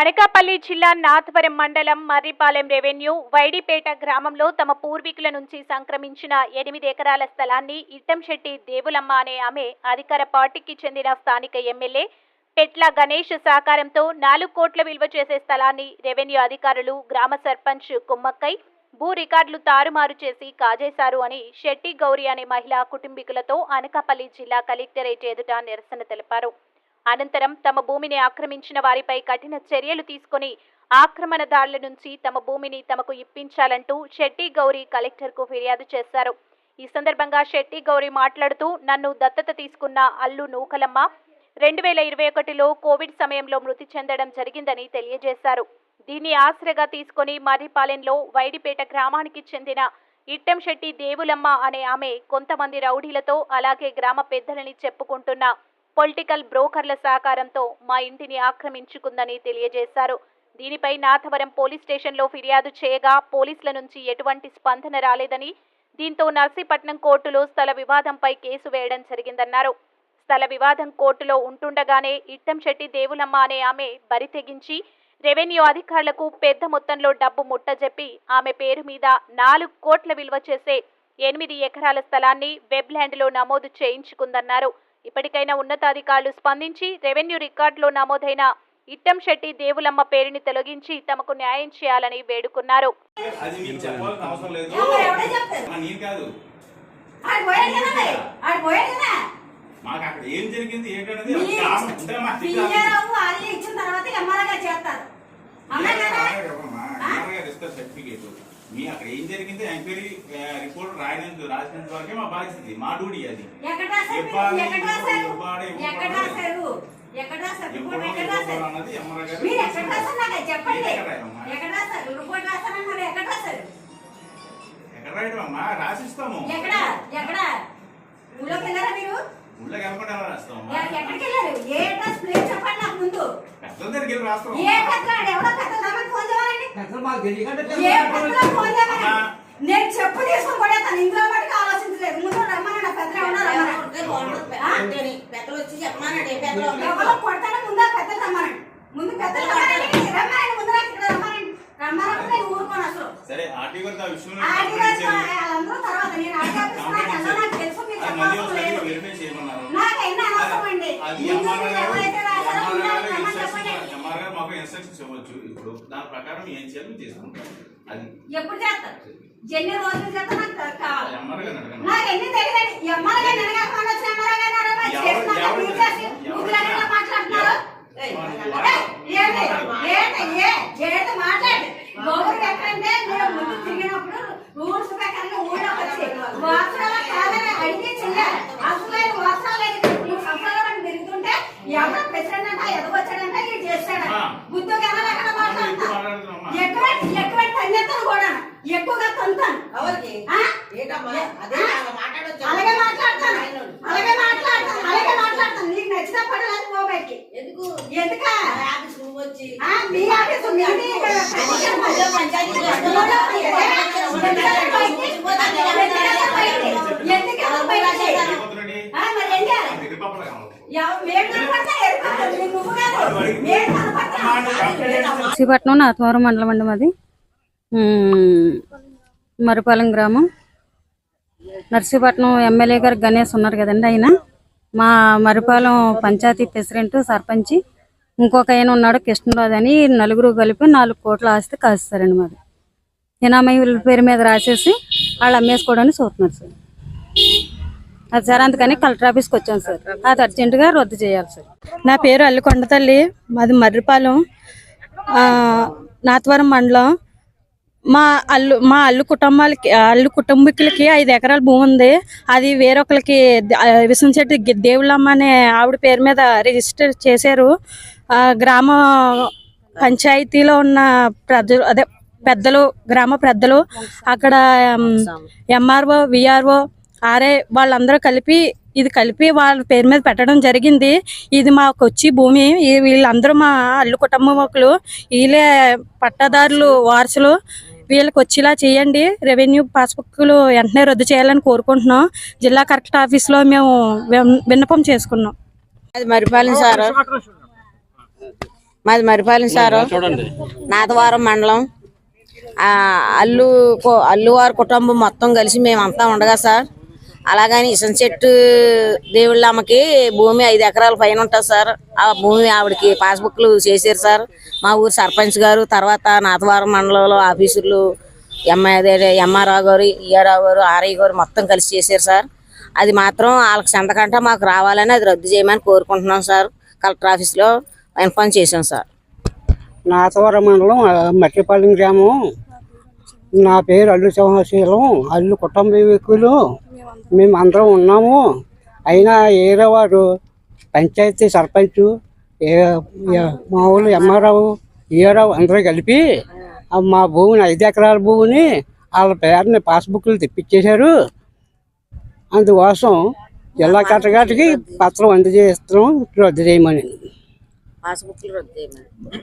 అనకాపల్లి జిల్లా నాథవరం మండలం మర్రిపాలెం రెవెన్యూ వైడిపేట గ్రామంలో తమ పూర్వీకుల నుంచి సంక్రమించిన 8 ఎకరాల స్థలాన్ని ఇట్టంశెట్టి దేవులమ్మ అనే ఆమె అధికార పార్టీకి చెందిన స్థానిక ఎమ్మెల్యే పెట్ల గణేష్ సహకారంతో 4 కోట్ల విలువ చేసే స్థలాన్ని రెవెన్యూ అధికారులు గ్రామ సర్పంచ్ కుమ్మక్కై భూ రికార్డులు తారుమారు చేసి కాజేశారు అని శెట్టి గౌరి అనే మహిళా కుటుంబీకులతో అనకాపల్లి జిల్లా కలెక్టరేట్ ఎదుట నిరసన తెలిపారు. అనంతరం తమ భూమిని ఆక్రమించిన వారిపై కఠిన చర్యలు తీసుకుని ఆక్రమణదారుల నుంచి తమ భూమిని తమకు ఇప్పించాలంటూ శెట్టి గౌరి కలెక్టర్కు ఫిర్యాదు చేశారు. ఈ సందర్భంగా శెట్టి గౌరి మాట్లాడుతూ నన్ను దత్తత తీసుకున్న అల్లు నూకలమ్మ 2021లో కోవిడ్ సమయంలో మృతి చెందడం జరిగిందని తెలియజేశారు. దీన్ని ఆసరగా తీసుకుని మర్రిపాలెంలో వైడిపేట గ్రామానికి చెందిన ఇట్టంశెట్టి దేవులమ్మ అనే ఆమె కొంతమంది రౌడీలతో అలాగే గ్రామ పెద్దలని చెప్పుకుంటున్న పొలిటికల్ బ్రోకర్ల సహకారంతో మా ఇంటిని ఆక్రమించుకుందని తెలియజేశారు. దీనిపై నాథవరం పోలీస్ స్టేషన్లో ఫిర్యాదు చేయగా పోలీసుల నుంచి ఎటువంటి స్పందన రాలేదని, దీంతో నర్సీపట్నం కోర్టులో స్థల వివాదంపై కేసు వేయడం జరిగిందన్నారు. స్థల వివాదం కోర్టులో ఉంటుండగానే ఇట్టంశెట్టి దేవులమ్మ అనే ఆమె బరి తెగించి రెవెన్యూ అధికారులకు పెద్ద మొత్తంలో డబ్బు ముట్టజెప్పి ఆమె పేరు మీద 4 కోట్ల విలువ చేసే 8 ఎకరాల స్థలాన్ని వెబ్ల్యాండ్లో నమోదు చేయించుకుందన్నారు. ఇప్పటికైనా ఉన్నతాధికారులు స్పందించి రెవెన్యూ రికార్డులో నమోదైన ఇట్టంశెట్టి దేవులమ్మ పేరుని తొలగించి తమకు న్యాయం చేయాలని వేడుకున్నారు. మీ అక్కడ ఏం జరిగింది ఎంక్వైరీ రిపోర్ట్ రాసినంత వరకే మా బాధ్యత, మా డ్యూటీ అది. ఎక్కడ రాయటమ్మా రాసిస్తాము, ఊళ్ళోకి వెళ్ళకుండా రాస్తాము. పెద్దల దగ్గరికి వెళ్ళి రాస్తాము. నేను చెప్పు తీసుకుని కూడా తను ఇందులో మటుకు ఆలోచించలేదు. ముందు రమ్మని పెద్దలు వచ్చి చెప్పమన్నాడు, కొడతాను ముందు పెద్దలు రమ్మనండి, ముందు పెద్దలు రమ్మనండి, ముందు నాకు ఇక్కడ రమ్మనండి, రమ్మనంటే నేను ఊరుకోను అసలు. సరే అందరూ తర్వాత నేను నాకు తెలుసు నాకు ఎన్ని అనవసరం అండి. మాకు ఇన్స్ట్రక్షన్స్ ఇవ్వచ్చు. ఇప్పుడు దాని ప్రకారం ఏం చేయాలి తీసుకుంటాం. అది ఎప్పుడు చేస్తారు, ఎన్ని రోజులు చేస్తా నాకు కావాలి. నాకు ఎన్ని తెలియదు. ఎమ్మెల్యే మాట్లాడుతున్నారు మాట్లాడి గౌరవం ఎక్కడంటే నేను ముందు తిరిగినప్పుడు రూల్స్ ప్రకారంగా ఊళ్ళోకి వచ్చి వాసనాల కాదని అడిగి చెల్లాలి. అసలు వాసనాలు 3 సంవత్సరాల మంది తిరుగుతుంటే ఎవరో ప్రెసిడెంట్ అంట ఎదవచ్చాడంటే ఇది చేస్తాడు. బుద్ధుగా ఎక్కడ మాట్లాడతాను, ఎక్కువ తన్నెత్తాను కూడా, ఎక్కువగా తంతాను. అలాగే మాట్లాడతాను నీకు నచ్చిన పడలేదు పోబైకి. ఎందుకు మీ ఆఫీసు నర్సీపట్నం నాథవరం మండలం అండి మాది. మర్రిపాలెం గ్రామం. నర్సీపట్నం ఎమ్మెల్యే గారు గణేష్ ఉన్నారు కదండి, ఆయన మా మర్రిపాలెం పంచాయతీ ప్రెసిడెంట్ సర్పంచి ఇంకొక ఆయన ఉన్నాడు కృష్ణరాజు అని, 4 కలిపి 4 కోట్ల ఆస్తి కాస్తారండి. మాది ఇనామయ్య పేరు మీద రాసేసి వాళ్ళు అమ్మేసుకోవడానికి చూస్తున్నారు సార్. అది సార్ అందుకని కలెక్టర్ ఆఫీస్కి వచ్చాను సార్. అది అర్జెంటుగా రద్దు చేయాలి సార్. నా పేరు అల్లుకొండతల్లి, మాది మర్రిపాలెం నాథవరం మండలం. మా అల్లు కుటుంబీకులకి 5 ఎకరాల భూమి ఉంది. అది వేరొకరికి విసంశెట్టి దేవులమ్మ అనే ఆవిడ పేరు మీద రిజిస్టర్ చేశారు. గ్రామ పంచాయతీలో ఉన్న పెద్దలు గ్రామ పెద్దలు అక్కడ ఎంఆర్ఓ విఆర్ఓ ఆర్ఐ వాళ్ళందరూ కలిపి వాళ్ళ పేరు మీద పెట్టడం జరిగింది. ఇది మాకు వచ్చి భూమి వీళ్ళందరూ మా అల్లు కుటుంబకులు, వీళ్ళే పట్టాదారులు వారసులు. వీళ్ళకి వచ్చేలా చేయండి. రెవెన్యూ పాస్బుక్లు వెంటనే రద్దు చేయాలని కోరుకుంటున్నాం. జిల్లా కలెక్టర్ ఆఫీస్లో మేము విన్నపం చేసుకున్నాం. అది మర్రిపాలెం సార్. మాది మరిపాలెం సారు, నాతవారం మండలం. అల్లువారి కుటుంబం మొత్తం కలిసి మేమంతా ఉండగా సార్. అలాగని ఇసం చెట్టు దేవుళ్ళమ్మకి భూమి 5 ఎకరాల పైన ఉంటుంది సార్. ఆ భూమి ఆవిడకి పాస్బుక్లు చేశారు సార్ మా ఊరు సర్పంచ్ గారు. తర్వాత నాతవారం మండలంలో ఆఫీసులు ఎంఆర్ఓ గారు, ఈఆర్ఓ గారు, ఆర్ఐ గారు మొత్తం కలిసి చేశారు సార్. అది మాత్రం వాళ్ళకి సంతకంటే మాకు రావాలని అది రద్దు చేయమని కోరుకుంటున్నాం సార్. కలెక్టర్ ఆఫీస్లో ఇన్ఫార్మ్ చేశాం సార్. నాతవరం మండలం మట్టిపాలెం గ్రామం. నా పేరు అల్లు సింహాశీలం. అల్లు కుటుంబీకులు మేము అందరం ఉన్నాము. అయినా ఏరో వారు పంచాయతీ సర్పంచ్, మామూలు ఎంఆర్ఓ, ఈఆర్ఓ అందరూ కలిపి మా భూమిని 5 ఎకరాల భూమిని వాళ్ళ పేరుని పాస్బుక్లు తెప్పించేశారు. అందుకోసం జిల్లా కలెక్టర్ గారికి పత్రం అందజేస్తున్నాం రద్దు చేయమని. పాస్బుక్లు రద్దు చేయమని.